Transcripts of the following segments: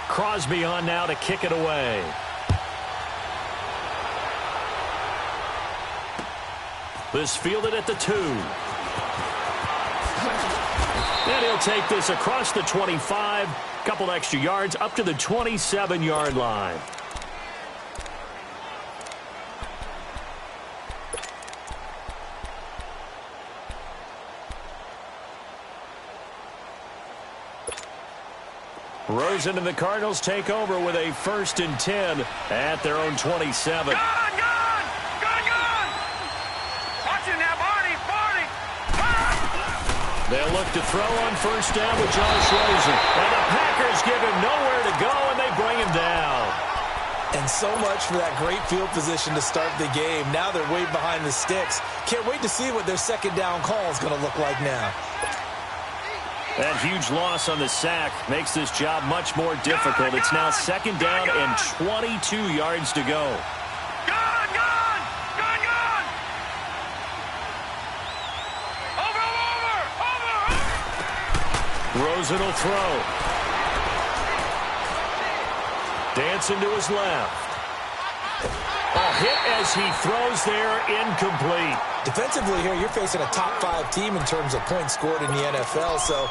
Crosby on now to kick it away. This fielded at the 2. And he'll take this across the 25. Couple extra yards up to the 27-yard line. Rosen and the Cardinals take over with a 1st and 10 at their own 27. They'll look to throw on 1st down with Josh Rosen. And the Packers give him nowhere to go, and they bring him down. And so much for that great field position to start the game. Now they're way behind the sticks. Can't wait to see what their 2nd down call is going to look like now. That huge loss on the sack makes this job much more difficult. It's now 2nd down and 22 yards to go. Rosen will throw. Dancing to his left. A hit as he throws there, incomplete. Defensively here, you're facing a top 5 team in terms of points scored in the NFL. So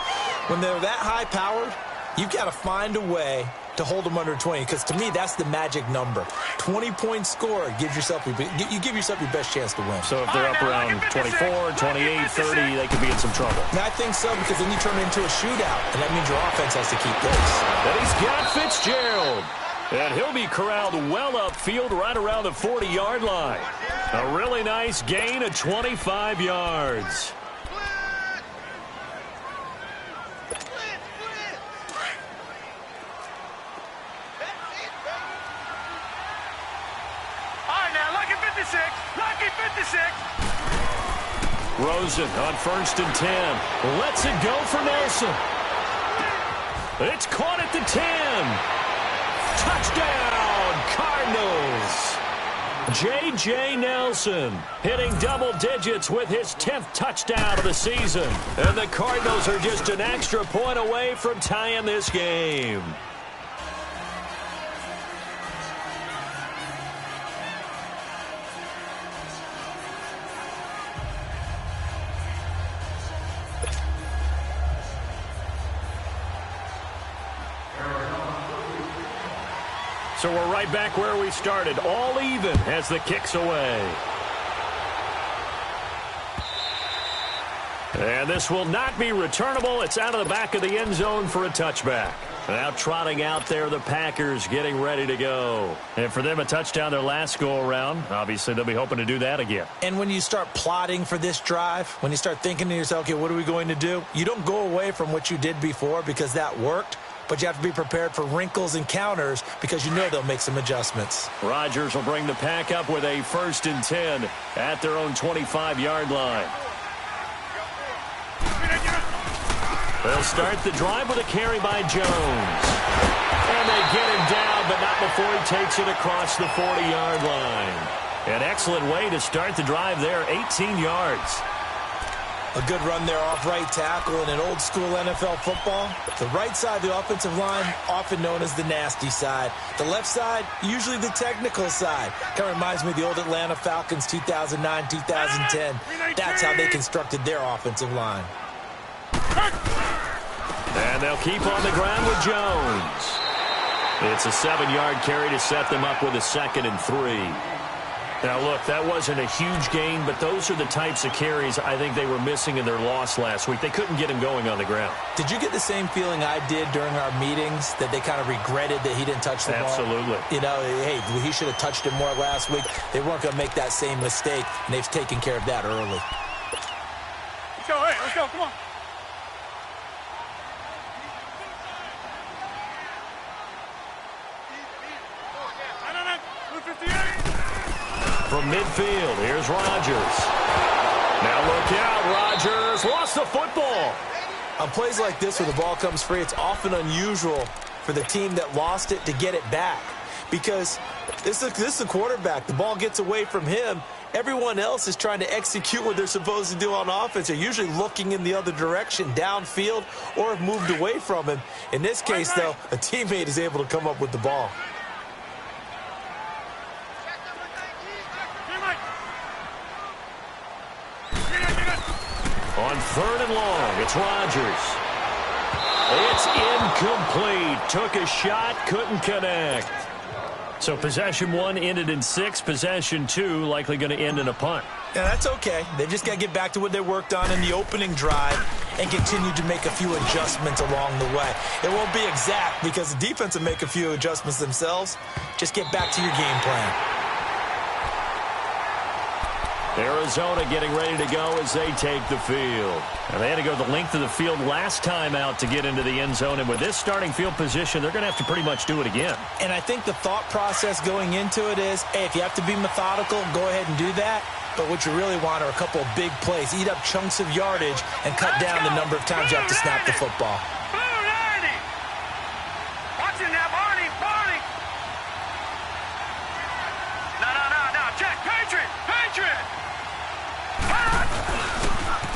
when they're that high-powered, you've got to find a way to hold them under 20, because to me, that's the magic number. 20 points scored gives yourself you give yourself your best chance to win. So if they're up around 24, 28, 30, they could be in some trouble. And I think so, because then you turn it into a shootout, and that means your offense has to keep pace. And he's got Fitzgerald. And he'll be corralled well upfield right around the 40-yard line. A really nice gain of 25 yards. Lucky 56. Rosen on 1st and 10. Lets it go for Nelson. It's caught at the 10. Touchdown, Cardinals. J.J. Nelson hitting double digits with his 10th touchdown of the season. And the Cardinals are just an extra point away from tying this game. So we're right back where we started, all even as the kick's away. And this will not be returnable. It's out of the back of the end zone for a touchback. Now trotting out there, the Packers getting ready to go. And for them, a touchdown their last go-around. Obviously, they'll be hoping to do that again. And when you start plotting for this drive, when you start thinking to yourself, okay, what are we going to do? You don't go away from what you did before because that worked. But you have to be prepared for wrinkles and counters because you know they'll make some adjustments. Rodgers will bring the Pack up with a 1st and 10 at their own 25-yard line. They'll start the drive with a carry by Jones. And they get him down, but not before he takes it across the 40-yard line. An excellent way to start the drive there, 18 yards. A good run there off right tackle in an old-school NFL football. The right side of the offensive line, often known as the nasty side. The left side, usually the technical side. Kind of reminds me of the old Atlanta Falcons 2009, 2010. That's how they constructed their offensive line. And they'll keep on the ground with Jones. It's a 7-yard carry to set them up with a 2nd and 3. Now, look, that wasn't a huge gain, but those are the types of carries I think they were missing in their loss last week. They couldn't get him going on the ground. Did you get the same feeling I did during our meetings, that they kind of regretted that he didn't touch the ball? Absolutely. You know, hey, he should have touched it more last week. They weren't going to make that same mistake, and they've taken care of that early. Let's go, hey, let's go, come on. From midfield, here's Rodgers. Now look out, Rodgers lost the football. On plays like this where the ball comes free, it's often unusual for the team that lost it to get it back. because this is a quarterback. The ball gets away from him. Everyone else is trying to execute what they're supposed to do on offense. They're usually looking in the other direction, downfield, or have moved away from him. In this case, though, a teammate is able to come up with the ball. On 3rd and long, it's Rodgers. It's incomplete. Took a shot, couldn't connect. So possession 1 ended in 6. Possession 2 likely going to end in a punt. Yeah, that's okay. They've just got to get back to what they worked on in the opening drive and continue to make a few adjustments along the way. It won't be exact because the defense will make a few adjustments themselves. Just get back to your game plan. Arizona getting ready to go as they take the field. And they had to go the length of the field last time out to get into the end zone. And with this starting field position, they're going to have to pretty much do it again. And I think the thought process going into it is, hey, if you have to be methodical, go ahead and do that. But what you really want are a couple of big plays. Eat up chunks of yardage and cut down the number of times you have to snap the football. Watching that, Barney. No. Check. Patriot.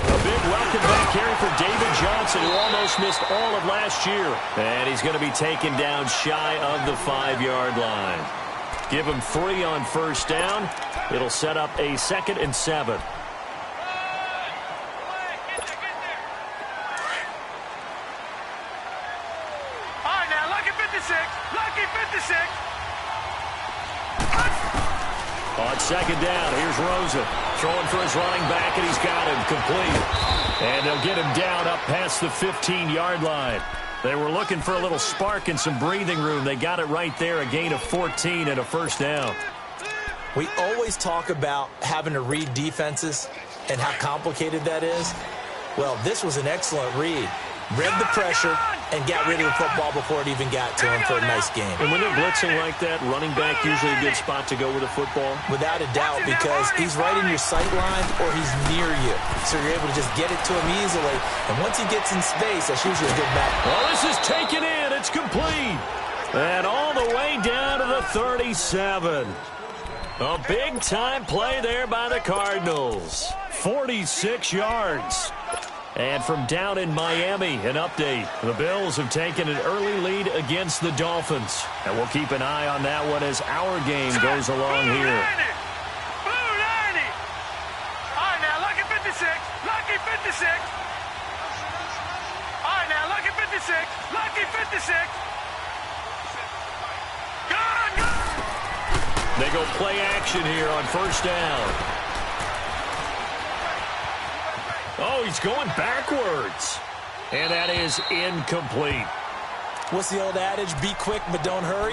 A big welcome back carry for David Johnson, who almost missed all of last year. And he's going to be taken down shy of the 5-yard line. Give him 3 on 1st down. It'll set up a 2nd and 7. All right, now, lucky 56. On 2nd down, here's Rosa. Throwing for his running back, and he's got him complete. And they'll get him down up past the 15-yard line. They were looking for a little spark and some breathing room. They got it right there, a gain of 14 and a 1st down. We always talk about having to read defenses and how complicated that is. Well, this was an excellent read. Read the pressure and got rid of the football before it even got to him for a nice game. And when they're blitzing like that, running back usually a good spot to go with the football? Without a doubt, because he's right in your sight line or he's near you. So you're able to just get it to him easily. And once he gets in space, that's usually a good match. Well, this is taken in. It's complete. And all the way down to the 37. A big-time play there by the Cardinals. 46 yards. And from down in Miami, an update. The Bills have taken an early lead against the Dolphins. And we'll keep an eye on that one as our game goes along here. Blue 90. All right, now, lucky 56. All right, now, lucky 56. Good. They go play action here on 1st down. Oh, he's going backwards. And that is incomplete. What's the old adage? Be quick, but don't hurry.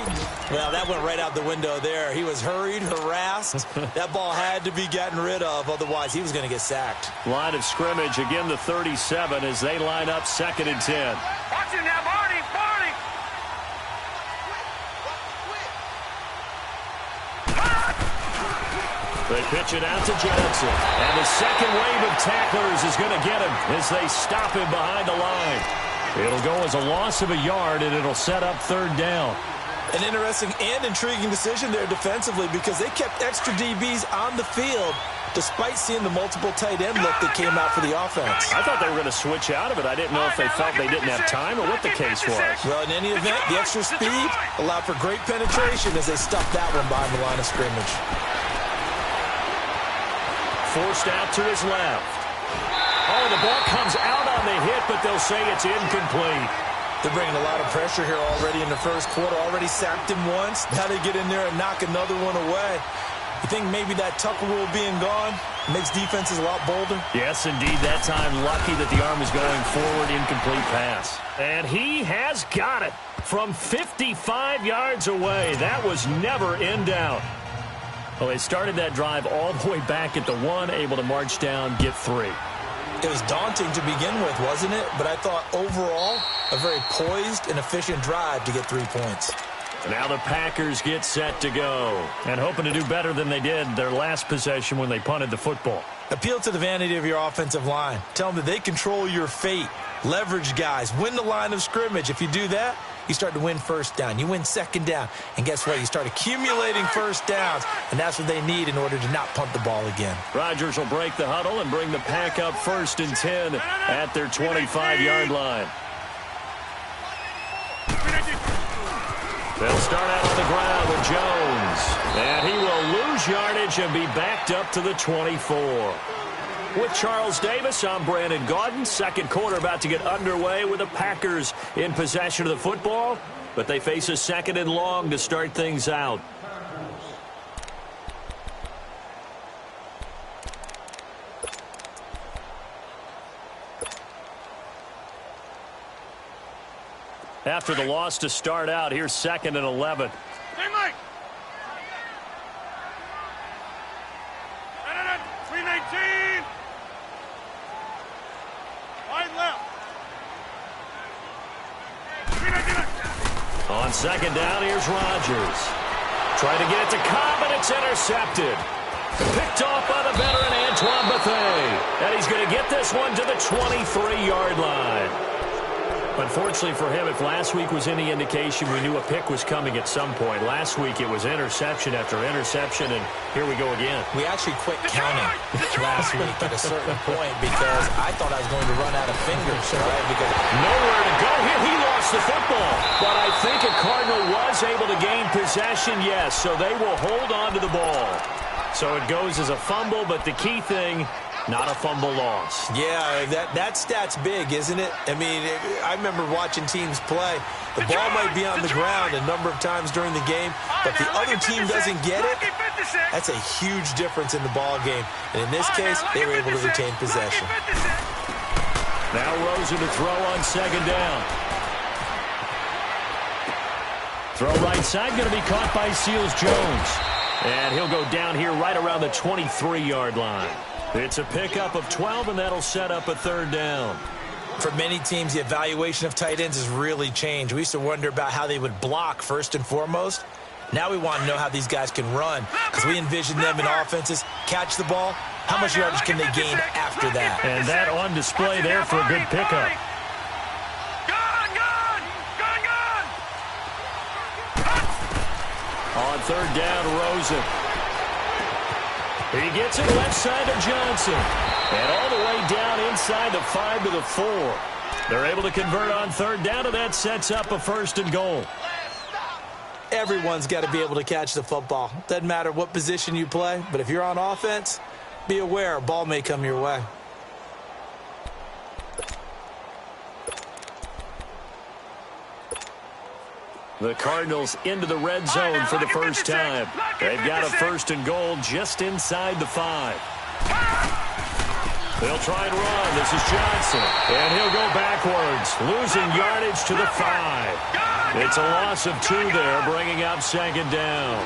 Well, that went right out the window there. He was hurried, harassed. That ball had to be gotten rid of. Otherwise, he was going to get sacked. Line of scrimmage, again, the 37 as they line up 2nd and 10. Watch him now, Barney. They pitch it out to Johnson. And the second wave of tacklers is going to get him as they stop him behind the line. It'll go as a loss of a yard, and it'll set up 3rd down. An interesting and intriguing decision there defensively because they kept extra DBs on the field despite seeing the multiple tight end look that came out for the offense. I thought they were going to switch out of it. I didn't know if they felt they didn't have time or what the case was. Well, in any event, the extra speed allowed for great penetration as they stuffed that one behind the line of scrimmage. Forced out to his left. Oh, the ball comes out on the hit, but they'll say it's incomplete. They're bringing a lot of pressure here already in the first quarter. Already sacked him once. Now they get in there and knock another one away. You think maybe that Tucker rule being gone makes defenses a lot bolder? Yes, indeed. That time, lucky that the arm was going forward, incomplete pass. And he has got it from 55 yards away. That was never in doubt. Well, they started that drive all the way back at the 1, able to march down, get 3. It was daunting to begin with, wasn't it? But I thought overall, a very poised and efficient drive to get 3 points. Now the Packers get set to go. And hoping to do better than they did their last possession when they punted the football. Appeal to the vanity of your offensive line. Tell them that they control your fate. Leverage guys. Win the line of scrimmage. If you do that, you start to win first down. You win second down. And guess what? You start accumulating first downs. And that's what they need in order to not punt the ball again. Rodgers will break the huddle and bring the pack up 1st and 10 at their 25-yard line. They'll start out on the ground with Jones. And he will lose yardage and be backed up to the 24. With Charles Davis, I'm Brandon Gaudin. Second quarter about to get underway with the Packers in possession of the football. But they face a 2nd and long to start things out. After the loss to start out, here's 2nd and 11. Hey, Mike. 319. Wide left. 319. On 2nd down, here's Rodgers. Trying to get it to Cobb, and it's intercepted. Picked off by the veteran Antoine Bethea. And he's going to get this one to the 23-yard line. Unfortunately for him, if last week was any indication, we knew a pick was coming at some point. Last week it was interception after interception, and here we go again. We actually quit counting last week at a certain point because I thought I was going to run out of fingers, right? Because nowhere to go here. He lost the football. But I think a Cardinal was able to gain possession, yes, so they will hold on to the ball. So it goes as a fumble, but the key thing, not a fumble loss. Yeah, that stat's big, isn't it? I mean, I remember watching teams play. The ball might be on the ground a number of times during the game, but the other team doesn't get it. That's a huge difference in the ball game. And in this case, they were able to retain possession. Now Rosen to throw on 2nd down. Throw right side, going to be caught by Seals-Jones. And he'll go down here right around the 23-yard line. It's a pickup of 12, and that'll set up a 3rd down. For many teams, the evaluation of tight ends has really changed. We used to wonder about how they would block first and foremost. Now we want to know how these guys can run because we envision them in offenses, catch the ball. How much yardage can they gain after that? And that on display there for a good pickup. On 3rd down, Rosen. He gets it left side to Johnson. And all the way down inside the 5 to the 4. They're able to convert on 3rd down, and that sets up a 1st and goal. Everyone's got to be able to catch the football. Doesn't matter what position you play, but if you're on offense, be aware a ball may come your way. The Cardinals into the red zone for the first time. They've got a 1st and goal just inside the 5. They'll try and run. This is Johnson. And he'll go backwards, losing yardage to the 5. It's a loss of 2 there, bringing up 2nd down.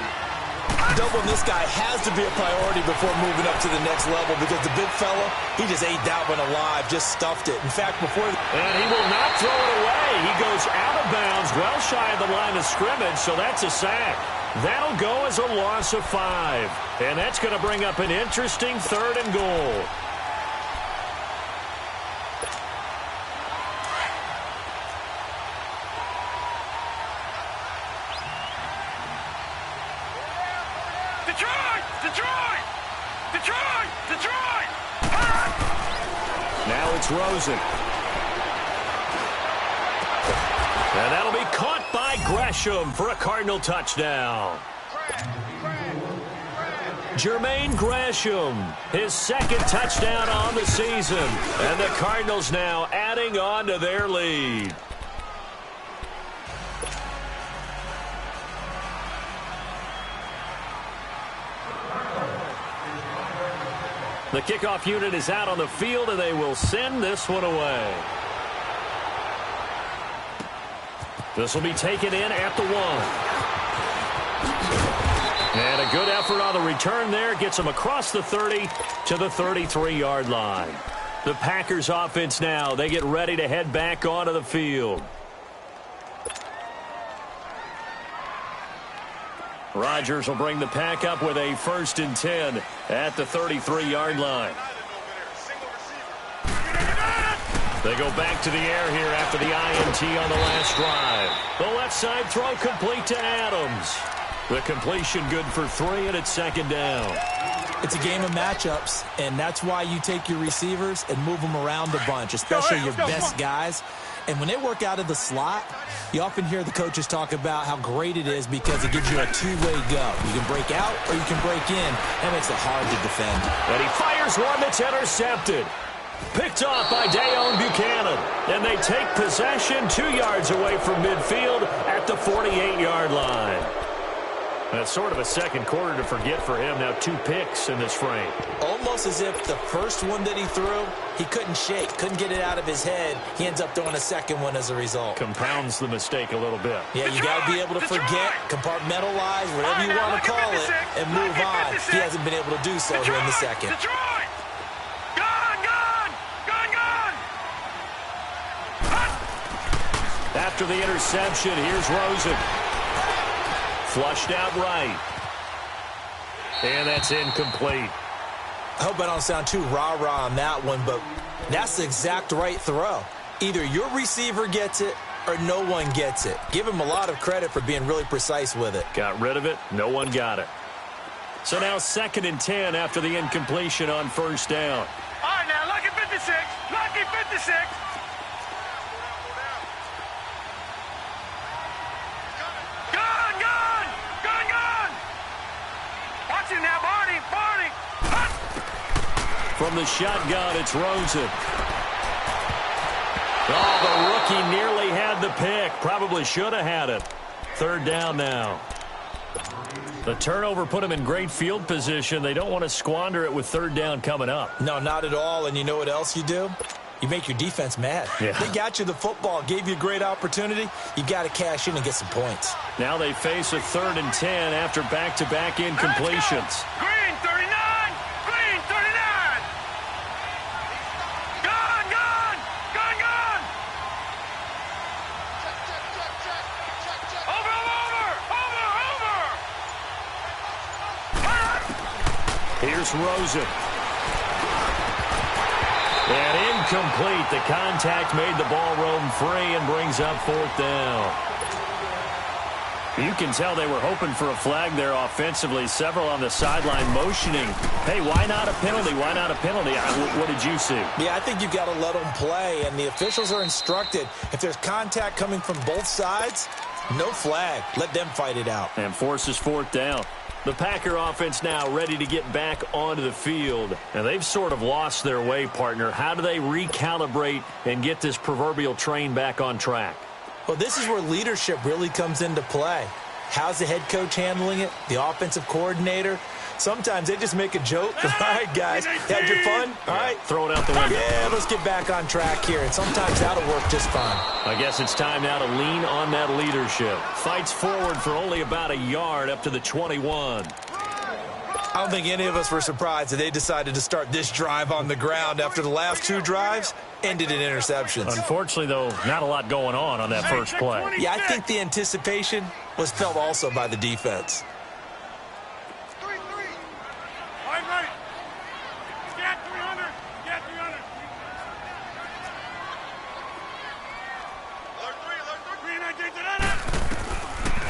Doubling this guy has to be a priority before moving up to the next level because the big fella, he just ate that one alive, just stuffed it. In fact, before... And he will not throw it away. He goes out of bounds, well shy of the line of scrimmage, so that's a sack. That'll go as a loss of 5. And that's going to bring up an interesting 3rd and goal. Now it's Rosen. And that'll be caught by Gresham for a Cardinal touchdown. Jermaine Gresham, his 2nd touchdown on the season. And the Cardinals now adding on to their lead. The kickoff unit is out on the field, and they will send this one away. This will be taken in at the 1. And a good effort on the return there. Gets them across the 30 to the 33-yard line. The Packers offense now, they get ready to head back onto the field. Rodgers will bring the pack up with a 1st and 10 at the 33-yard line. They go back to the air here after the INT on the last drive. The left side throw complete to Adams. The completion good for 3, and it's second down. It's a game of matchups, and that's why you take your receivers and move them around a bunch, especially your best guys. And when they work out of the slot, you often hear the coaches talk about how great it is because it gives you a two-way go. You can break out or you can break in. That makes it hard to defend. And he fires one that's intercepted. Picked off by Dayon Buchanan. And they take possession 2 yards away from midfield at the 48-yard line. That's sort of a second quarter to forget for him. Now 2 picks in this frame. Almost as if the first one that he threw, he couldn't shake, couldn't get it out of his head. He ends up throwing a second one as a result. Compounds the mistake a little bit. Yeah, you got to be able to forget, compartmentalize, whatever you want to call it, and move on. He hasn't been able to do so here in the second. After the interception, here's Rosen. Flushed out right. And that's incomplete. I hope I don't sound too rah-rah on that one, but that's the exact right throw. Either your receiver gets it or no one gets it. Give him a lot of credit for being really precise with it. Got rid of it. No one got it. So now 2nd and 10 after the incompletion on first down. All right, now, lucky 56. Lucky 56. Now, Barney. From the shotgun, it's Rosen. Oh, the rookie nearly had the pick. Probably should have had it. 3rd down now. The turnover put him in great field position. They don't want to squander it with 3rd down coming up. No, not at all. And you know what else you do? You make your defense mad. Yeah. They got you the football, gave you a great opportunity. You got to cash in and get some points. Now they face a 3rd and 10 after back-to-back incompletions. Green 39. Green 39. Gone. Over. Here's Rosen. And incomplete. The contact made the ball roam free and brings up 4th down. You can tell they were hoping for a flag there offensively. Several on the sideline motioning. Hey, why not a penalty? Why not a penalty? What did you see? Yeah, I think you've got to let them play, and the officials are instructed. If there's contact coming from both sides, no flag. Let them fight it out. And forces 4th down. The Packer offense now ready to get back onto the field. And they've sort of lost their way, partner. How do they recalibrate and get this proverbial train back on track? Well, this is where leadership really comes into play. How's the head coach handling it? The offensive coordinator? Sometimes they just make a joke. All right, guys, had your fun? All right. Throw it out the window. Yeah, let's get back on track here. And sometimes that'll work just fine. I guess it's time now to lean on that leadership. Fights forward for only about a yard up to the 21. I don't think any of us were surprised that they decided to start this drive on the ground after the last 2 drives ended in interceptions. Unfortunately, though, not a lot going on that first play. Yeah, I think the anticipation was felt also by the defense.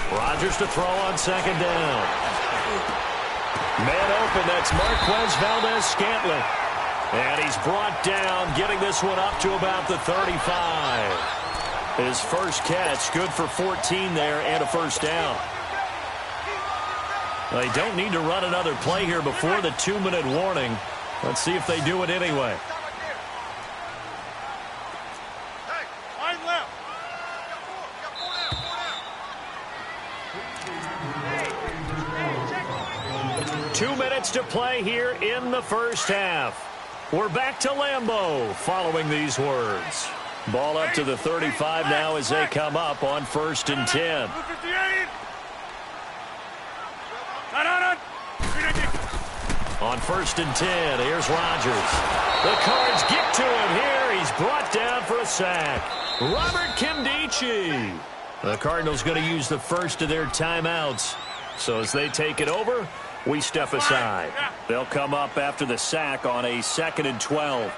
Rodgers to throw on 2nd down. Man open, that's Marquez Valdez-Scantling. And he's brought down, getting this one up to about the 35. His first catch, good for 14 there and a 1st down. They don't need to run another play here before the 2-minute warning. Let's see if they do it anyway. To play here in the first half. We're back to Lambeau following these words. Ball up to the 35 now as they come up on 1st and 10. On 1st and 10, here's Rodgers. The Cards get to him here. He's brought down for a sack. Robert Kimdichie. The Cardinals going to use the first of their timeouts. So as they take it over, we step aside. They'll come up after the sack on a 2nd and 12.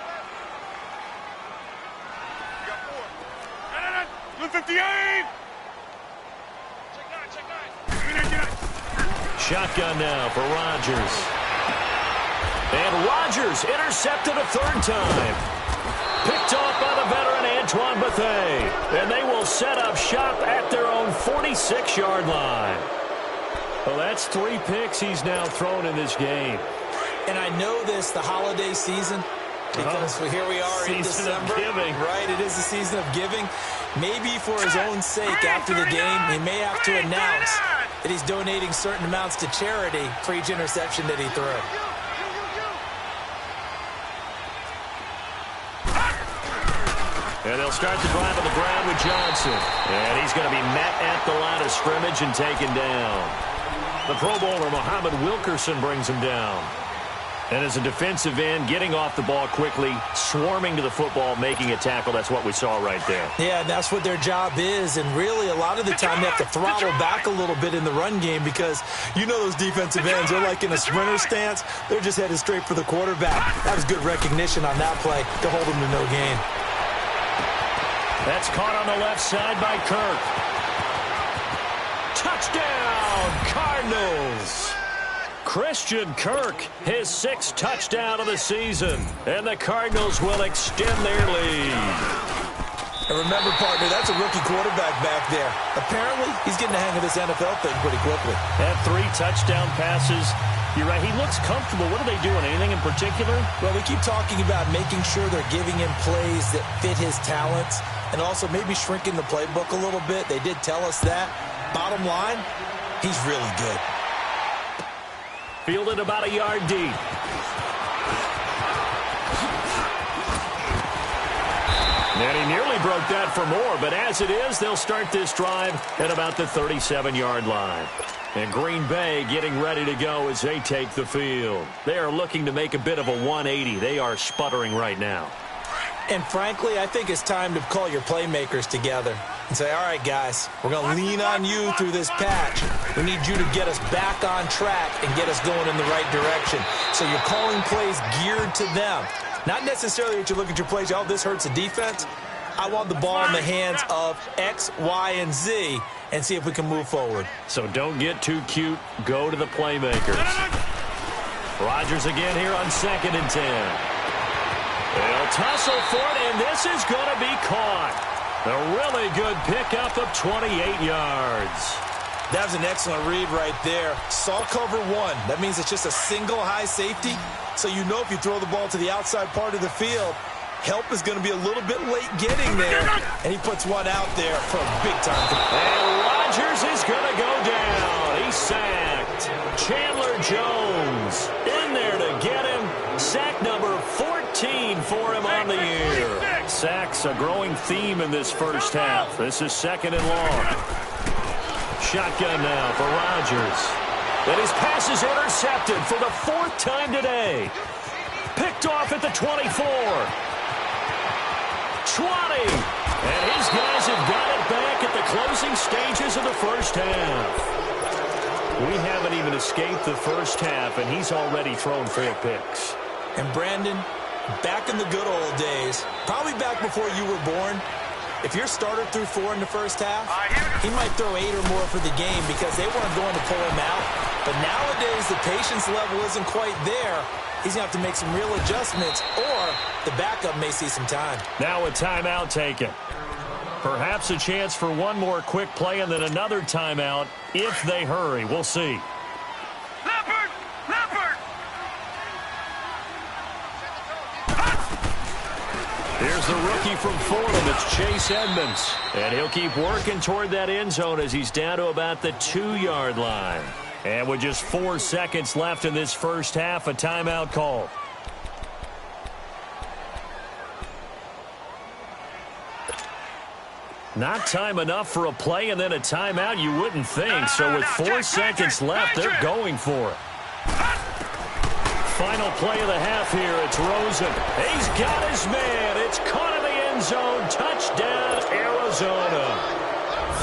Shotgun now for Rodgers. And Rodgers intercepted a third time. Picked off by the veteran Antoine Bethea. And they will set up shop at their own 46-yard line. Well, that's 3 picks he's now thrown in this game. And I know this, the holiday season, because here we are in December. Right, it is the season of giving. Maybe for his own sake after the game, he may have to announce that he's donating certain amounts to charity for each interception that he threw. And they'll start the drive on the ground with Johnson. And he's going to be met at the line of scrimmage and taken down. The Pro Bowler, Muhammad Wilkerson, brings him down. And as a defensive end, getting off the ball quickly, swarming to the football, making a tackle, that's what we saw right there. Yeah, and that's what their job is. And really, a lot of the time, they have to throttle back a little bit in the run game because you know those defensive ends, they're like in a sprinter stance. They're just headed straight for the quarterback. That was good recognition on that play to hold them to no gain. That's caught on the left side by Kirk. Touchdown, Cardinals! Christian Kirk, his 6th touchdown of the season, and the Cardinals will extend their lead. And remember, partner, that's a rookie quarterback back there. Apparently, he's getting the hang of this NFL thing pretty quickly. Had 3 touchdown passes. You're right, he looks comfortable. What are they doing, anything in particular? Well, we keep talking about making sure they're giving him plays that fit his talents and also maybe shrinking the playbook a little bit. They did tell us that. Bottom line, he's really good. Fielded about a yard deep. And he nearly broke that for more, but as it is, they'll start this drive at about the 37-yard line. And Green Bay getting ready to go as they take the field. They are looking to make a bit of a 180. They are sputtering right now. And frankly, I think it's time to call your playmakers together and say, all right, guys, we're going to lean on you through this patch. We need you to get us back on track and get us going in the right direction. So you're calling plays geared to them. Not necessarily that you look at your plays, oh, this hurts the defense. I want the ball in the hands of X, Y, and Z and see if we can move forward. So don't get too cute. Go to the playmakers. Rodgers again here on 2nd and 10. They'll tussle for it, and this is going to be caught. A really good pickup of 28 yards. That was an excellent read right there. Saw cover 1. That means it's just a single high safety. So you know if you throw the ball to the outside part of the field, help is going to be a little bit late getting there. And he puts one out there for a big time. And Rodgers is going to go down. He's sacked. Chandler Jones in there to get him. Sack number 14 for him on the year. Sacks a growing theme in this first half. This is 2nd and long. Shotgun now for Rodgers. And his pass is intercepted for the 4th time today. Picked off at the 24. 20. And his guys have got it back at the closing stages of the first half. We haven't even escaped the first half, and he's already thrown 4 picks. And Brandon, back in the good old days, probably back before you were born, if your starter threw 4 in the first half, he might throw 8 or more for the game because they weren't going to pull him out. But nowadays, the patience level isn't quite there. He's going to have to make some real adjustments, or the backup may see some time. Now a timeout taken. Perhaps a chance for one more quick play and then another timeout if they hurry. We'll see. Leopard! Leopard! Here's the rookie from Fordham. It's Chase Edmonds. And he'll keep working toward that end zone as he's down to about the 2-yard line. And with just 4 seconds left in this first half, a timeout call. Not time enough for a play and then a timeout, you wouldn't think. So with 4 seconds left, they're going for it. Final play of the half here. It's Rosen. He's got his man. It's caught in the end zone. Touchdown, Arizona.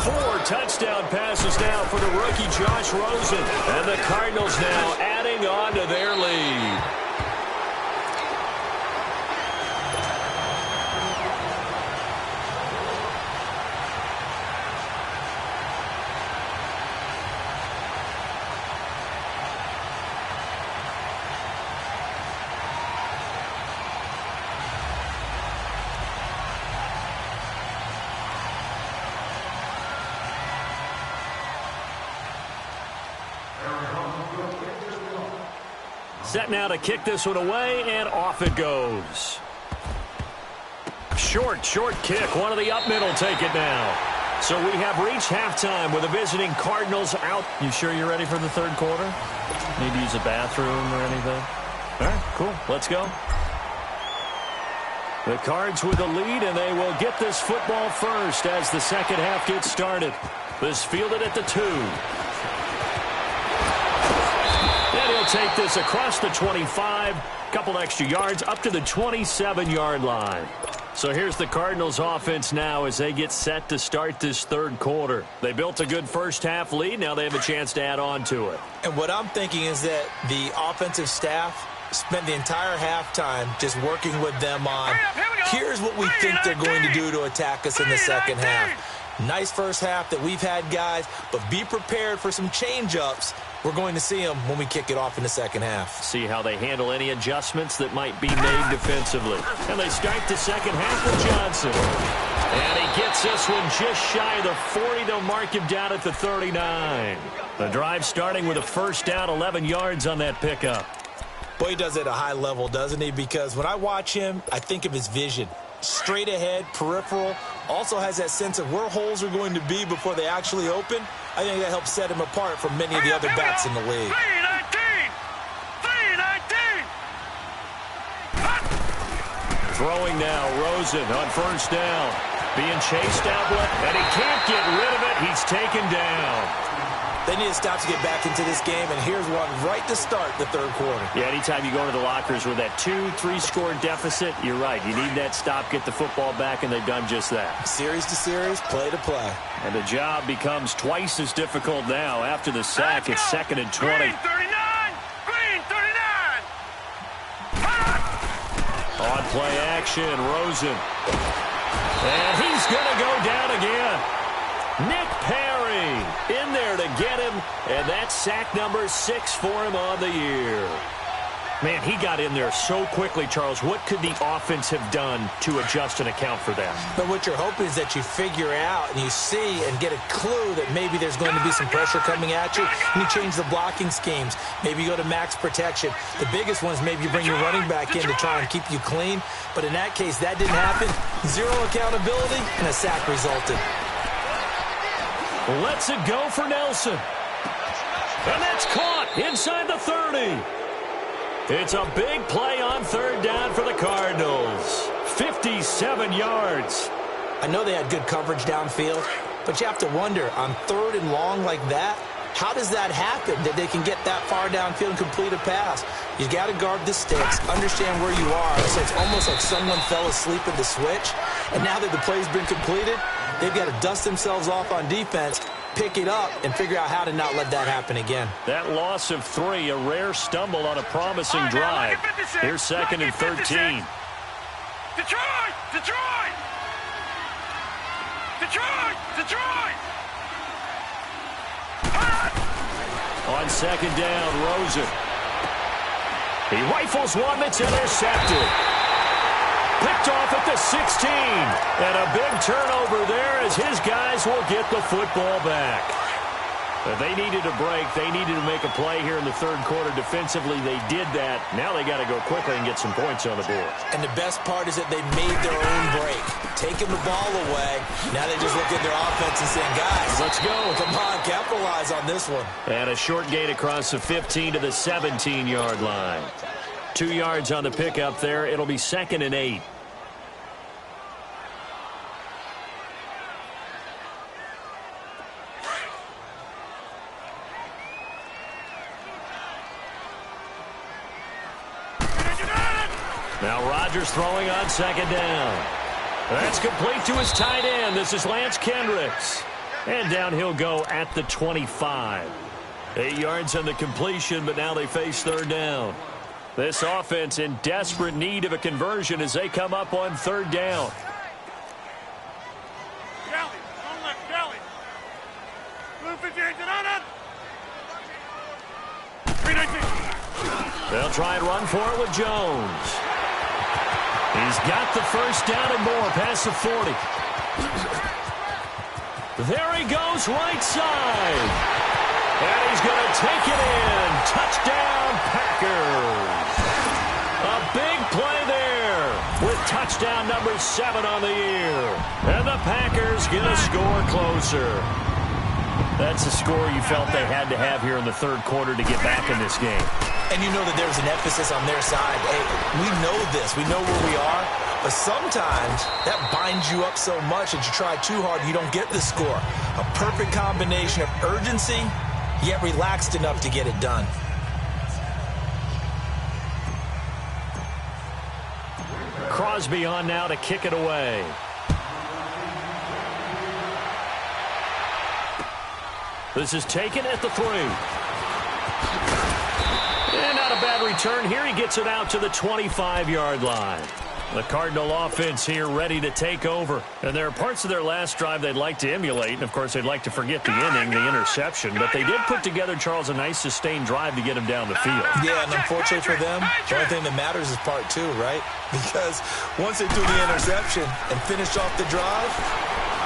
4 touchdown passes now for the rookie Josh Rosen. And the Cardinals now adding on to their lead. Set now to kick this one away, and off it goes. Short kick. One of the up middle take it now. So we have reached halftime with the visiting Cardinals out. You sure you're ready for the third quarter? Need to use a bathroom or anything? All right, cool. Let's go. The Cards with the lead, and they will get this football first as the second half gets started. This fielded at the 2. And he'll take this across the 25. Couple extra yards up to the 27-yard line. So here's the Cardinals offense now as they get set to start this third quarter. They built a good first half lead. Now they have a chance to add on to it. And what I'm thinking is that the offensive staff spent the entire halftime just working with them on, here's what we think they're going to do to attack us in the second half. Nice first half that we've had, guys, but be prepared for some change-ups. We're going to see them when we kick it off in the second half. See how they handle any adjustments that might be made defensively. And they start the second half with Johnson. And he gets this one just shy of the 40. They'll mark him down at the 39. The drive starting with a first down, 11 yards on that pickup. Boy, he does it at a high level, doesn't he? Because when I watch him, I think of his vision. Straight ahead, peripheral, also has that sense of where holes are going to be before they actually open. I think that helps set him apart from many of the other backs in the league. 3-19. Throwing now, Rosen on first down. Being chased out, and he can't get rid of it. He's taken down. They need to stop to get back into this game, and here's one right to start the third quarter. Yeah, anytime you go into the lockers with that 2-3 score deficit, you're right. You need that stop, get the football back, and they've done just that. Series to series, play to play. And the job becomes twice as difficult now. After the sack, it's 2nd and 20. Green 39. Green 39. On play action, Rosen. And he's going to go down again. Nick Perry in there to get him, and that's sack number 6 for him on the year. Man, he got in there so quickly, Charles. What could the offense have done to adjust and account for that? But what you're hoping is that you figure out and you see and get a clue that maybe there's going to be some pressure coming at you, and you change the blocking schemes. Maybe you go to max protection. The biggest one is maybe you bring your running back in to try and keep you clean. But in that case, that didn't happen. Zero accountability, and a sack resulted. Lets it go for Nelson. And that's caught inside the 30. It's a big play on third down for the Cardinals. 57 yards. I know they had good coverage downfield, but you have to wonder, on 3rd and long like that, how does that happen, that they can get that far downfield and complete a pass? You got to guard the sticks, understand where you are. So it's almost like someone fell asleep at the switch, and now that the play's been completed, they've got to dust themselves off on defense, pick it up, and figure out how to not let that happen again. That loss of 3, a rare stumble on a promising drive. Here's 2nd and 13. Detroit! Detroit! Detroit! Detroit! On 2nd down, Rosen. He rifles one that's intercepted. Picked off at the 16. And a big turnover there as his guys will get the football back. They needed a break. They needed to make a play here in the third quarter. Defensively, they did that. Now they got to go quickly and get some points on the board. And the best part is that they made their own break. Taking the ball away. Now they just look at their offense and saying, guys, let's go. Come on, capitalize on this one. And a short gain across the 15 to the 17-yard line. 2 yards on the pickup there. It'll be 2nd and 8. Now Rodgers throwing on 2nd down. That's complete to his tight end. This is Lance Kendricks. And down he'll go at the 25. 8 yards on the completion, but now they face 3rd down. This offense in desperate need of a conversion as they come up on 3rd down. Kelly, don't let Kelly. Blue 58 to none. 3-19. They'll try and run for it with Jones. He's got the first down and more past the 40. There he goes right side. And he's going to take it in. Touchdown, Packers. A big play there with touchdown number 7 on the year. And the Packers get a score closer. That's a score you felt they had to have here in the third quarter to get back in this game. And you know that there's an emphasis on their side. Hey, we know this. We know where we are. But sometimes that binds you up so much that you try too hard, you don't get the score. A perfect combination of urgency, yet relaxed enough to get it done. Crosby on now to kick it away. This is taken at the 3. And not a bad return here. He gets it out to the 25-yard line. The Cardinal offense here ready to take over. And there are parts of their last drive they'd like to emulate. And, of course, they'd like to forget the inning, the interception. But they did put together, Charles, a nice sustained drive to get him down the field. Yeah, and unfortunately for them, the only thing that matters is part 2, right? Because once they do the interception and finish off the drive,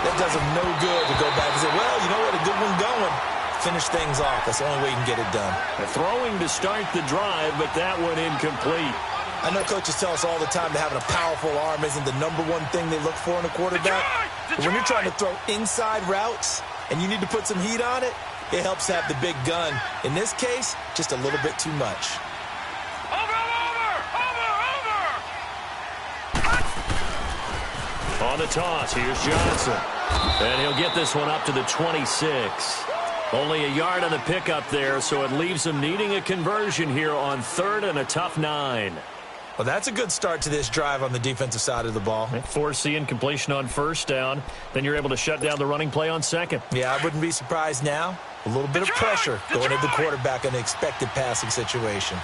that does them no good to go back and say, well, you know what, a good one going. Finish things off. That's the only way you can get it done. They're throwing to start the drive, but that one incomplete. I know coaches tell us all the time that having a powerful arm isn't the number one thing they look for in a quarterback. But when you're trying to throw inside routes and you need to put some heat on it, it helps have the big gun. In this case, just a little bit too much. On the toss, here's Johnson. And he'll get this one up to the 26. Only a yard on the pickup there, so it leaves them needing a conversion here on 3rd and a tough 9. Well, that's a good start to this drive on the defensive side of the ball. Forcing completion on 1st down. Then you're able to shut down the running play on 2nd. Yeah, I wouldn't be surprised now. A little bit of pressure going at the quarterback in the expected passing situation.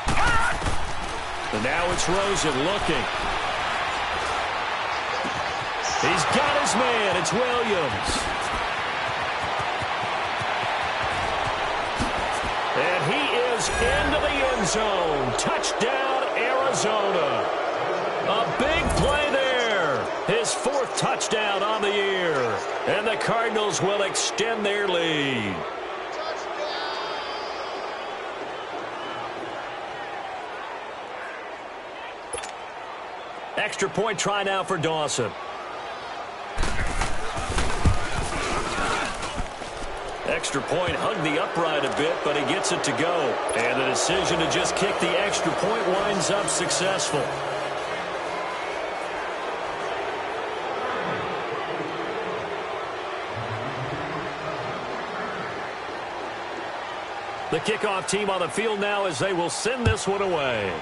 And now it's Rosen looking. He's got his man. It's Williams. And he is into the end zone. Touchdown, Arizona. A big play there. His 4th touchdown on the year. And the Cardinals will extend their lead. Extra point try now for Dawson. Extra point hugged the upright a bit, but he gets it to go. And the decision to just kick the extra point winds up successful. The kickoff team on the field now as they will send this one away.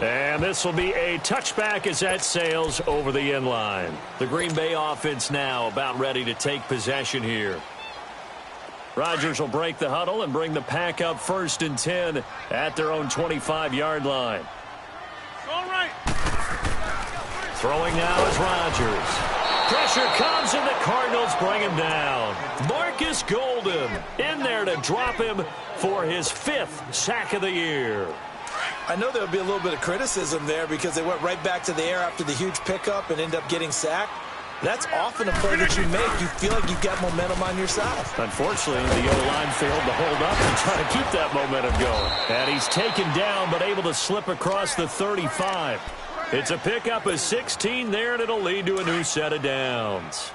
And this will be a touchback as that sails over the end line. The Green Bay offense now about ready to take possession here. Rodgers will break the huddle and bring the pack up 1st and 10 at their own 25-yard line. All right. Throwing now is Rodgers. Pressure comes and the Cardinals bring him down. Marcus Golden in there to drop him for his 5th sack of the year. I know there'll be a little bit of criticism there because they went right back to the air after the huge pickup and end up getting sacked. That's often a play that you make. You feel like you've got momentum on your side. Unfortunately, the O-line failed to hold up and try to keep that momentum going. And he's taken down but able to slip across the 35. It's a pickup of 16 there, and it'll lead to a new set of downs.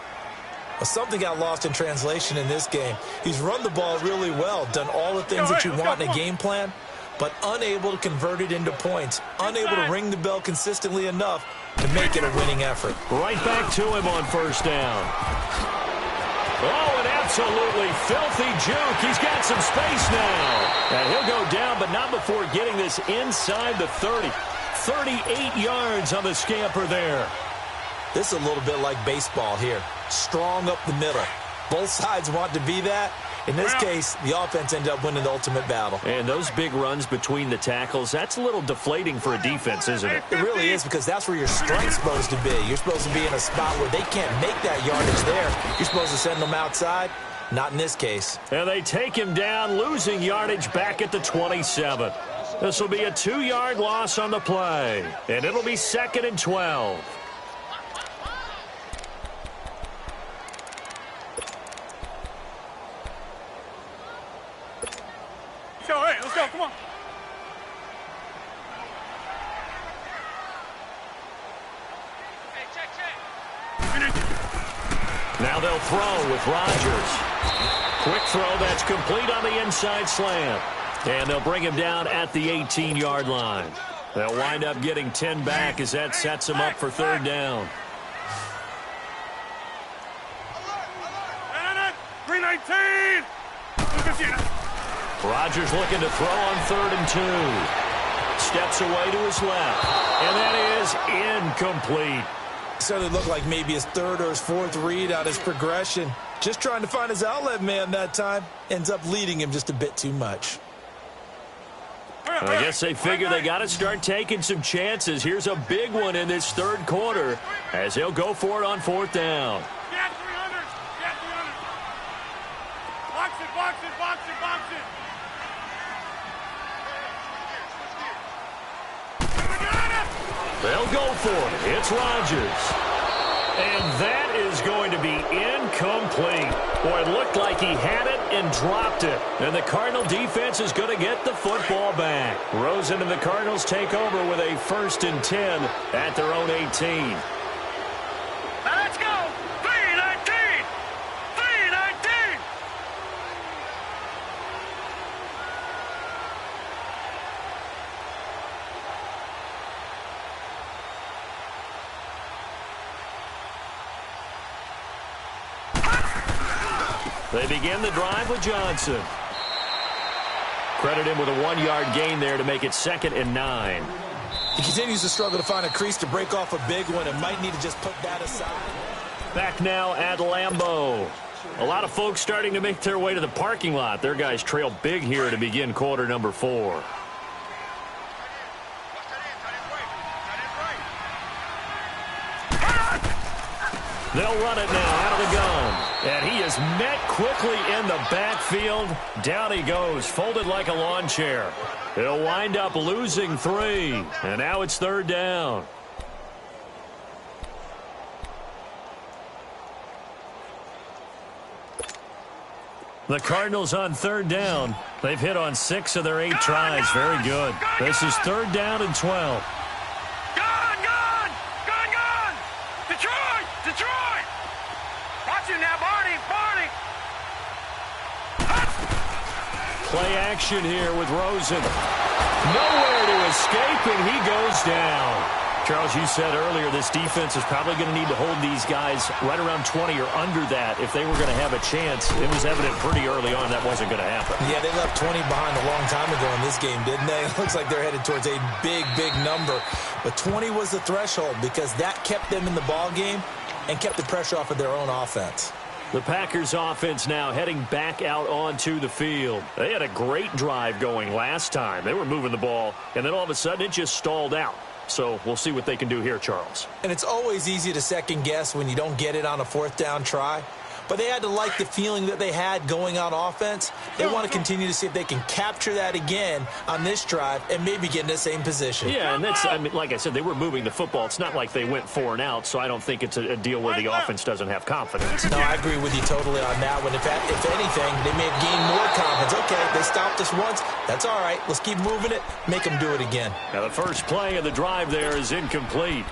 Well, something got lost in translation in this game. He's run the ball really well, done all the things that you want in a game plan, but unable to convert it into points, unable to ring the bell consistently enough to make it a winning effort. Right back to him on 1st down. Oh, an absolutely filthy juke. He's got some space now. And he'll go down, but not before getting this inside the 30. 38 yards on the scamper there. This is a little bit like baseball here. Strong up the middle. Both sides want to be that. In this case, the offense ended up winning the ultimate battle. And those big runs between the tackles, that's a little deflating for a defense, isn't it? It really is, because that's where your strength's supposed to be. You're supposed to be in a spot where they can't make that yardage there. You're supposed to send them outside. Not in this case. And they take him down, losing yardage back at the 27. This will be a 2-yard loss on the play. And it'll be 2nd and 12. Go, hey, let's go, come on. Now they'll throw with Rodgers. Quick throw that's complete on the inside slant. And they'll bring him down at the 18-yard line. They'll wind up getting 10 back as that sets them up for third down. 319! Rodgers looking to throw on 3rd and 2. Steps away to his left. And that is incomplete. Certainly looked like maybe his 3rd or his 4th read on his progression. Just trying to find his outlet man that time. Ends up leading him just a bit too much. I guess they figure they got to start taking some chances. Here's a big one in this 3rd quarter as he'll go for it on 4th down. Get 300! Get 300! Box it, box it, box it, box it! They'll go for it. It's Rodgers. And that is going to be incomplete. Boy, it looked like he had it and dropped it. And the Cardinal defense is going to get the football back. Rosen and the Cardinals take over with a 1st and 10 at their own 18. Now let's go! 319! 319! They begin the drive with Johnson. Credit him with a 1-yard gain there to make it 2nd and 9. He continues to struggle to find a crease to break off a big one and might need to just put that aside. Back now at Lambeau. A lot of folks starting to make their way to the parking lot. Their guys trail big here to begin quarter number 4. They'll run it now out of the gun. And he is met quickly in the backfield. Down he goes, folded like a lawn chair. He'll wind up losing 3. And now it's 3rd down. The Cardinals on 3rd down. They've hit on 6 of their 8 tries. Very good. This is 3rd down and 12. Detroit! Watch him now, Barney! Play action here with Rosen. Nowhere to escape, and he goes down. Charles, you said earlier this defense is probably going to need to hold these guys right around 20 or under that if they were going to have a chance. It was evident pretty early on that wasn't going to happen. Yeah, they left 20 behind a long time ago in this game, didn't they? It looks like they're headed towards a big, big number. But 20 was the threshold because that kept them in the ball game and kept the pressure off of their own offense. The Packers offense now heading back out onto the field. They had a great drive going last time. They were moving the ball, and then all of a sudden it just stalled out. So we'll see what they can do here, Charles. And it's always easy to second guess when you don't get it on a 4th down try. But they had to like the feeling that they had going on offense. They want to continue to see if they can capture that again on this drive and maybe get in the same position. Yeah, and that's, I mean, like I said, they were moving the football. It's not like they went 4 and out, so I don't think it's a deal where the offense doesn't have confidence. No, I agree with you totally on that one. If anything, they may have gained more confidence. Okay, they stopped us once. That's all right. Let's keep moving it. Make them do it again. Now, the first play of the drive there is incomplete.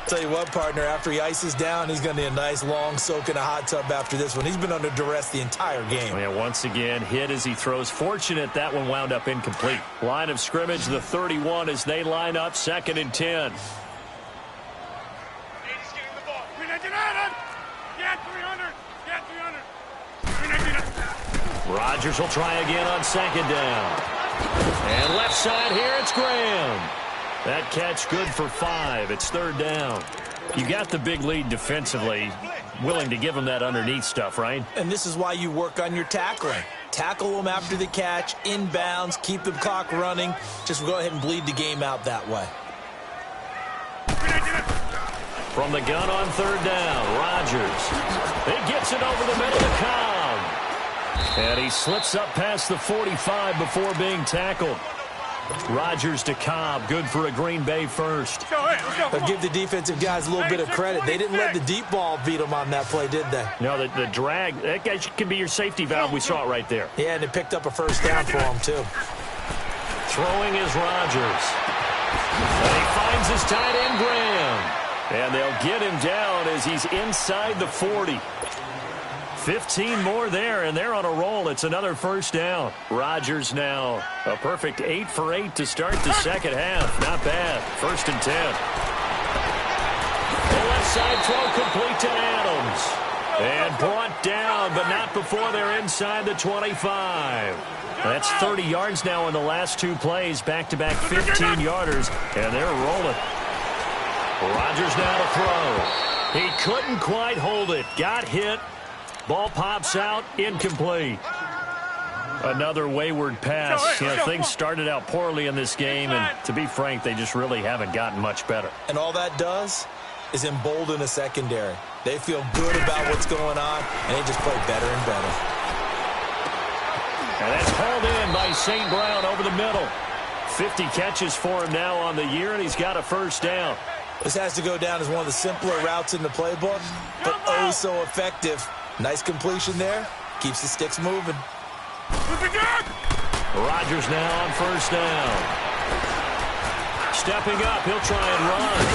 Tell you what, partner, after he ices down, he's going to need a nice long soak in a hot tub after this one. He's been under duress the entire game. Yeah, once again, hit as he throws. Fortunate that one wound up incomplete. Line of scrimmage, the 31 as they line up, 2nd and 10. Rodgers will try again on 2nd down. And left side here, it's Graham. That catch good for 5. It's 3rd down. You got the big lead defensively. Willing to give them that underneath stuff, right? And this is why you work on your tackling. Tackle them after the catch, inbounds, keep the clock running. Just go ahead and bleed the game out that way. From the gun on 3rd down, Rodgers. He gets it over the middle to Cobb. And he slips up past the 45 before being tackled. Rodgers to Cobb, good for a Green Bay first. But give the defensive guys a little bit of credit. They didn't let the deep ball beat them on that play, did they? No, the drag, that guy can be your safety valve. We saw it right there. Yeah, and it picked up a 1st down for him, too. Throwing is Rodgers. And he finds his tight end, Graham. And they'll get him down as he's inside the 40. 15 more there, and they're on a roll. It's another first down. Rodgers now a perfect 8 for 8 to start the second half. Not bad. 1st and 10. The left side throw complete to Adams. And brought down, but not before they're inside the 25. That's 30 yards now in the last 2 plays. Back-to-back 15-yarders, and they're rolling. Rodgers now to throw. He couldn't quite hold it. Got hit. Ball pops out. Incomplete. Another wayward pass. Things started out poorly in this game, and to be frank, they just really haven't gotten much better. And all that does is embolden a secondary. They feel good about what's going on, and they just play better and better. And that's hauled in by St. Brown over the middle. 50 catches for him now on the year, and he's got a first down. This has to go down as one of the simpler routes in the playbook, but oh so effective. Nice completion there. Keeps the sticks moving. Rodgers now on first down. Stepping up, he'll try and run.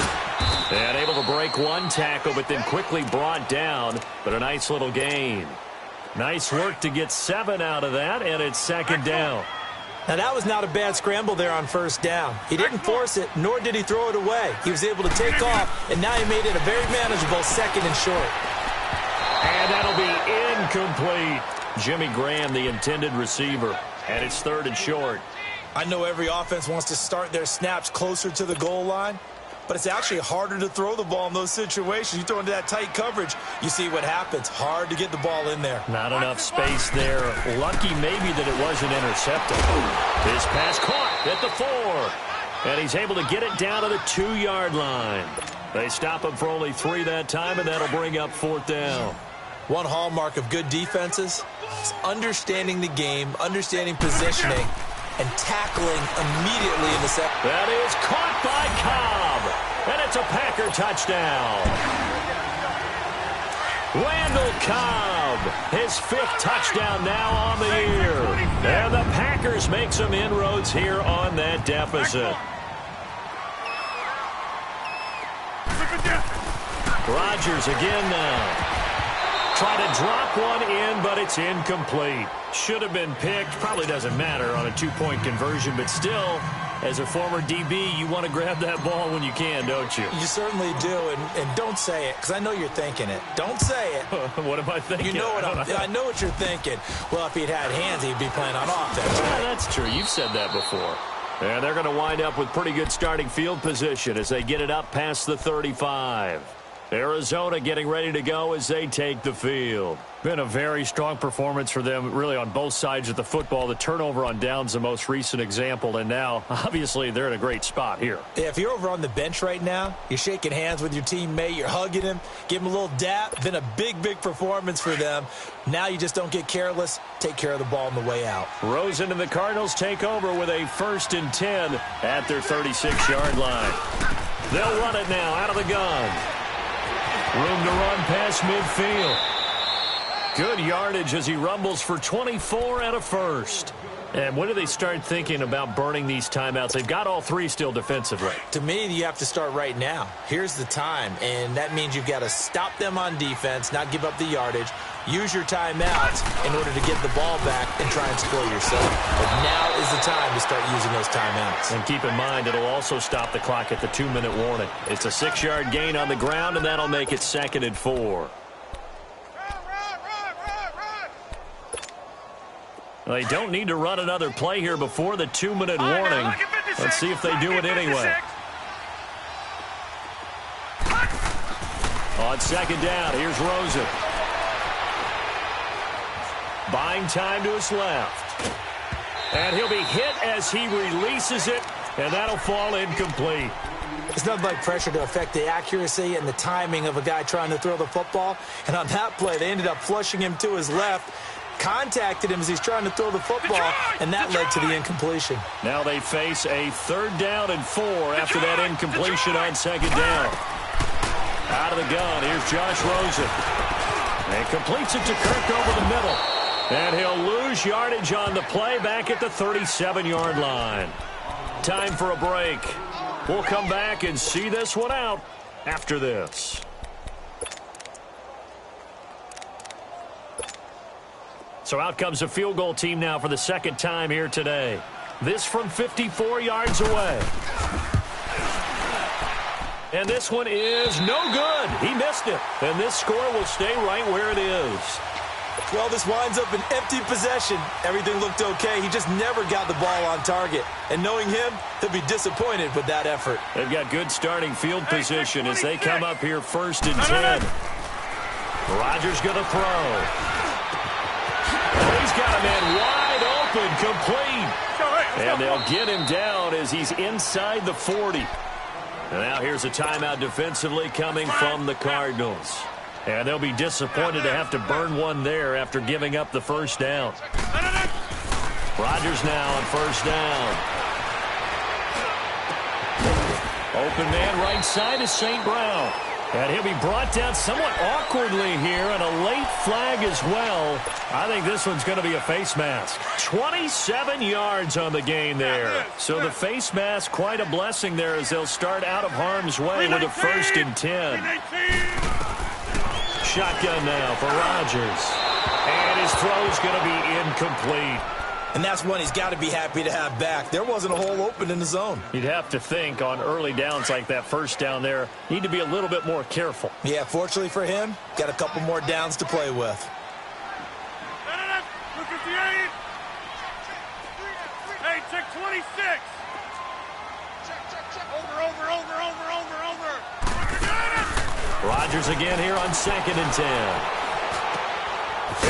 And able to break one tackle, but then quickly brought down. But a nice little gain. Nice work to get 7 out of that, and it's second down. Now, that was not a bad scramble there on first down. He didn't force it, nor did he throw it away. He was able to take off, and now he made it a very manageable 2nd and short. And that'll be incomplete. Jimmy Graham, the intended receiver. And it's 3rd and short. I know every offense wants to start their snaps closer to the goal line, but it's actually harder to throw the ball in those situations. You throw into that tight coverage, you see what happens. Hard to get the ball in there. Not enough space there. Lucky maybe that it wasn't intercepted. His pass caught at the 4. And he's able to get it down to the 2-yard line. They stop him for only 3 that time, and that'll bring up 4th down. One hallmark of good defenses is understanding the game, understanding positioning, and tackling immediately in the second. That is caught by Cobb, and it's a Packer touchdown. Randall Cobb, his 5th touchdown now on the year. And the Packers make some inroads here on that deficit. Rodgers again now. Try to drop one in, but it's incomplete. Should have been picked. Probably doesn't matter on a 2-point conversion, but still, as a former DB, you want to grab that ball when you can, don't you? You certainly do, and don't say it, because I know you're thinking it. Don't say it. What am I thinking? You know what I know what you're thinking. Well, if he'd had hands, he'd be playing on offense. Yeah, that's true. You've said that before. And they're going to wind up with pretty good starting field position as they get it up past the 35. Arizona getting ready to go as they take the field. Been a very strong performance for them, really, on both sides of the football. The turnover on downs, the most recent example, and now, obviously, they're in a great spot here. Yeah, if you're over on the bench right now, you're shaking hands with your teammate, you're hugging him, give him a little dap. Been a big, big performance for them. Now you just don't get careless. Take care of the ball on the way out. Rosen and the Cardinals take over with a 1st and 10 at their 36-yard line. They'll run it now out of the gun. Room to run past midfield. Good yardage as he rumbles for 24 and a first. And when do they start thinking about burning these timeouts? They've got all 3 still defensively. To me, you have to start right now. Here's the time, and that means you've got to stop them on defense, not give up the yardage, use your timeouts in order to get the ball back and try and score yourself. But now is the time to start using those timeouts. And keep in mind, it'll also stop the clock at the 2-minute warning. It's a 6-yard gain on the ground, and that'll make it 2nd and 4. They don't need to run another play here before the 2-minute warning. Let's see if they do it anyway. On 2nd down, here's Rosen. Buying time to his left. And he'll be hit as he releases it, and that'll fall incomplete. It's nothing like pressure to affect the accuracy and the timing of a guy trying to throw the football. And on that play, they ended up flushing him to his left, contacted him as he's trying to throw the football, and that led to the incompletion. Now they face a 3rd down and 4 after that incompletion on 2nd down. Out of the gun, here's Josh Rosen. And completes it to Kirk over the middle. And he'll lose yardage on the play back at the 37-yard line. Time for a break. We'll come back and see this one out after this. So out comes a field goal team now for the second time here today. This from 54 yards away. And this one is no good. He missed it. And this score will stay right where it is. Well, this winds up an empty possession. Everything looked okay. He just never got the ball on target. And knowing him, he'll be disappointed with that effort. They've got good starting field position as they come up here 1st and 10. Rodgers going to throw. Oh, he's got a man wide open, complete. And they'll get him down as he's inside the 40. And now here's a timeout defensively coming from the Cardinals. And they'll be disappointed to have to burn one there after giving up the first down. Rodgers now on 1st down. Open man right side is St. Brown. And he'll be brought down somewhat awkwardly here, and a late flag as well. I think this one's going to be a face mask. 27 yards on the gain there. So the face mask, quite a blessing there as they'll start out of harm's way with a 1st and 10. Shotgun now for Rodgers. And his throw's going to be incomplete. And that's one he's got to be happy to have back. There wasn't a hole open in the zone. You'd have to think on early downs like that 1st down there, need to be a little bit more careful. Yeah, fortunately for him, got a couple more downs to play with. Hey, check 26. Over. Rodgers again here on 2nd and 10.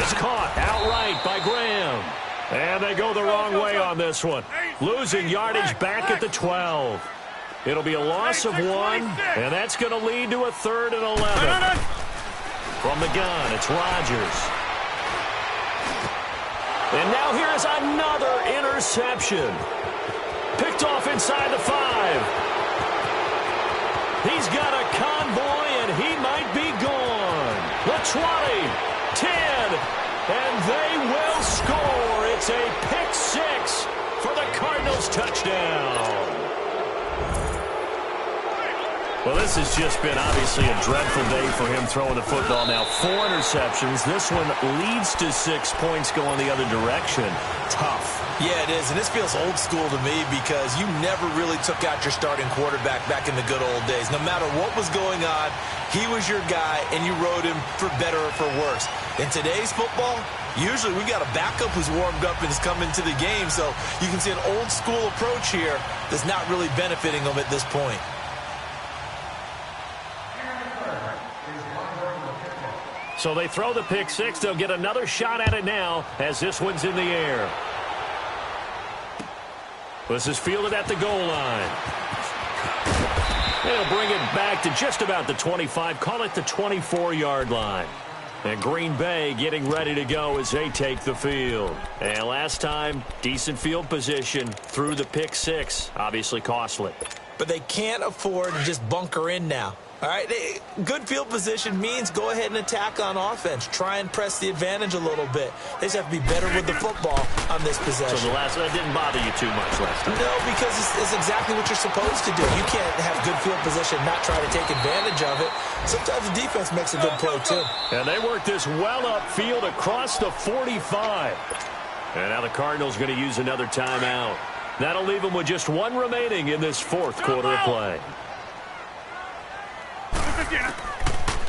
It's caught outright by Graham. And they go the wrong way on this one. Losing yardage back at the 12. It'll be a loss of 1, and that's going to lead to a 3rd and 11. From the gun, it's Rodgers. And now here's another interception. Picked off inside the 5. He's got a convoy, and he might be gone. The 20, 10, and they will score. It's a pick 6 for the Cardinals touchdown. Well, this has just been obviously a dreadful day for him throwing the football. Now 4 interceptions. This one leads to 6 points going the other direction. Tough. Yeah, it is, and this feels old school to me because you never really took out your starting quarterback back in the good old days. No matter what was going on, he was your guy, and you rode him for better or for worse. In today's football, usually we got a backup who's warmed up and has come into the game, so you can see an old school approach here that's not really benefiting them at this point. So they throw the pick 6. They'll get another shot at it now as this one's in the air. This is fielded at the goal line. They'll bring it back to just about the 25. Call it the 24-yard line. And Green Bay getting ready to go as they take the field. And last time, decent field position through the pick 6. Obviously costly. But they can't afford to just bunker in now. All right, good field position means go ahead and attack on offense. Try and press the advantage a little bit. They just have to be better with the football on this possession. So that didn't bother you too much last time? No, because it's exactly what you're supposed to do. You can't have good field position, not try to take advantage of it. Sometimes the defense makes a good play, too. And they work this well upfield across the 45. And now the Cardinals going to use another timeout. That'll leave them with just 1 remaining in this 4th quarter of play.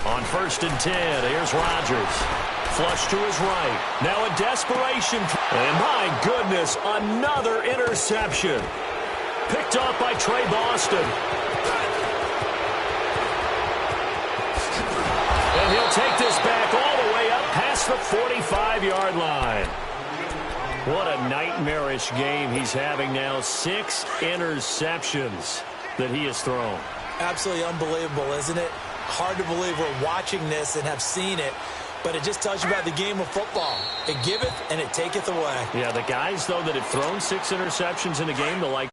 On 1st and 10, here's Rodgers. Flush to his right. Now a desperation. And my goodness, another interception. Picked off by Trey Boston. And he'll take this back all the way up past the 45-yard line. What a nightmarish game he's having now. 6 interceptions that he has thrown. Absolutely unbelievable, isn't it? Hard to believe we're watching this and have seen it, but it just tells you about the game of football. It giveth and it taketh away. Yeah, the guys, though, that have thrown 6 interceptions in a game, the like